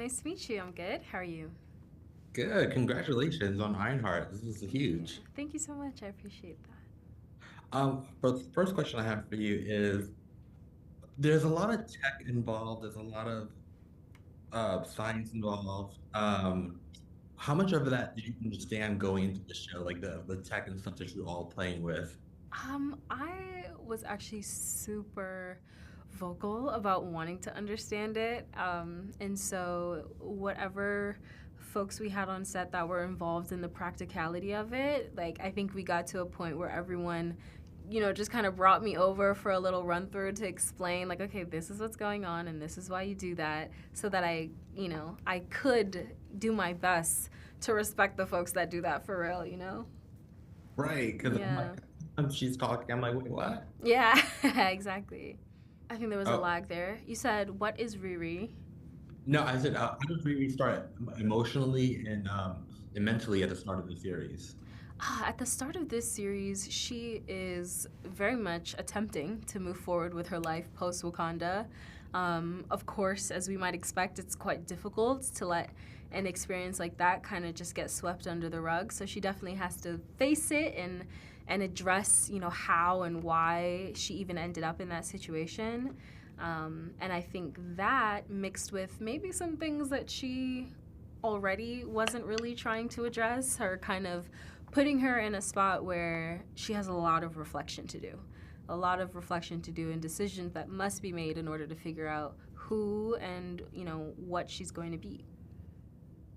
Nice to meet you. I'm good. How are you? Good. Congratulations on Ironheart. This is Thank you. huge. Thank you so much. I appreciate that. But the first question I have for you is there's a lot of tech involved, there's a lot of science involved. How much of that did you understand going into the show, like the tech and stuff that you're all playing with? I was actually super vocal about wanting to understand it. And so, whatever folks we had on set that were involved in the practicality of it, like, I think we got to a point where everyone, just kind of brought me over for a little run through to explain, like, okay, this is what's going on and this is why you do that, so that I could do my best to respect the folks that do that for real. Right, because I'm Yeah. like, she's talking, I'm like, wait, what? Yeah, exactly. I think there was a Oh, lag there. You said, what is Riri? no, I said, how did we start emotionally and mentally at the start of the series? At the start of this series, she is very much attempting to move forward with her life post Wakanda. Of course, as we might expect, it's quite difficult to let an experience like that kind of just get swept under the rug. So she definitely has to face it and address, how and why she even ended up in that situation. And I think that mixed with maybe some things that she already wasn't really trying to address, her kind of putting her in a spot where she has a lot of reflection to do. A lot of reflection to do and decisions that must be made in order to figure out who and, what she's going to be.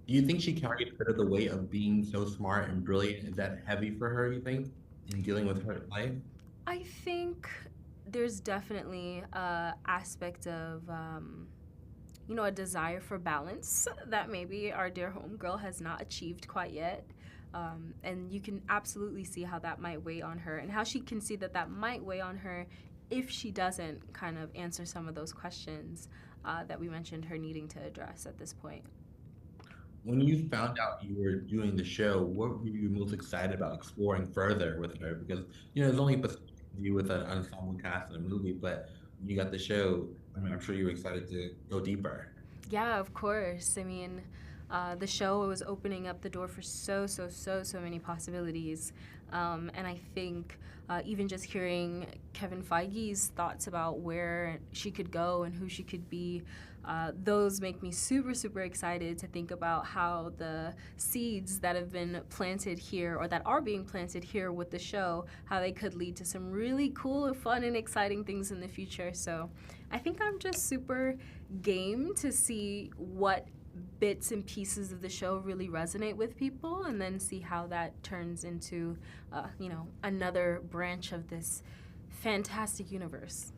Do you think she carried a bit of the weight of being so smart and brilliant? Is that heavy for her, you think, in dealing with her life? I think there's definitely a aspect of a desire for balance that maybe our dear homegirl has not achieved quite yet. And you can absolutely see how that might weigh on her and how she can see that that might weigh on her if she doesn't kind of answer some of those questions that we mentioned her needing to address at this point. When you found out you were doing the show, what were you most excited about exploring further with her? Because, there's only a you with an ensemble cast in a movie, but when you got the show, I mean, I'm sure you were excited to go deeper. Yeah, of course. I mean, the show was opening up the door for so many possibilities. And I think even just hearing Kevin Feige's thoughts about where she could go and who she could be, those make me super excited to think about how the seeds that have been planted here or that are being planted here with the show, how they could lead to some really cool, fun, and exciting things in the future. So I think I'm just super game to see what bits and pieces of the show really resonate with people and then see how that turns into another branch of this fantastic universe.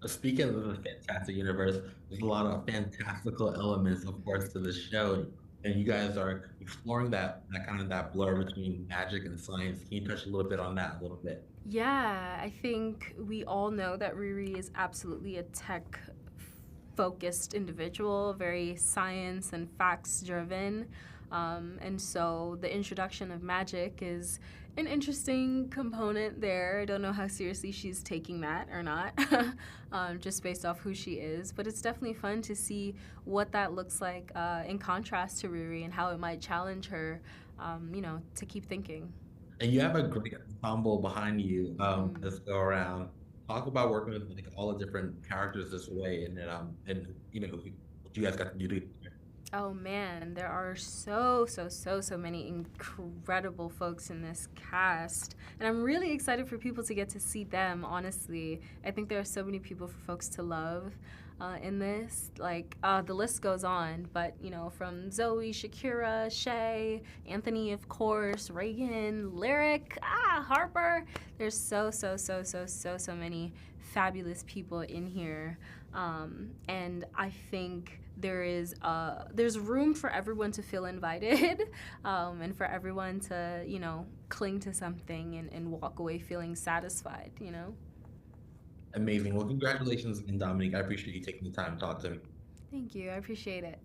Speaking of the fantastic universe, there's a lot of fantastical elements, of course, to the show, and you guys are exploring that kind of that blur between magic and science. Can you touch a little bit on that a little bit? Yeah, I think we all know that Riri is absolutely a tech focused individual, very science and facts driven. And so the introduction of magic is an interesting component there. I don't know how seriously she's taking that or not, just based off who she is. But it's definitely fun to see what that looks like in contrast to Riri and how it might challenge her, to keep thinking. And you have a great ensemble behind you Mm. this go around. Talk about working with like all the different characters this way, and what you guys got to do together. Oh man, there are so many incredible folks in this cast. And I'm really excited for people to get to see them, honestly. I think there are so many people for folks to love in this. Like, the list goes on, but, from Zoe, Shakira, Shay, Anthony, of course, Reagan, Lyric, Harper. There's so many fabulous people in here. And I think there's room for everyone to feel invited, and for everyone to cling to something and walk away feeling satisfied. Amazing. Well, congratulations again, Dominique. I appreciate you taking the time to talk to me. Thank you, I appreciate it.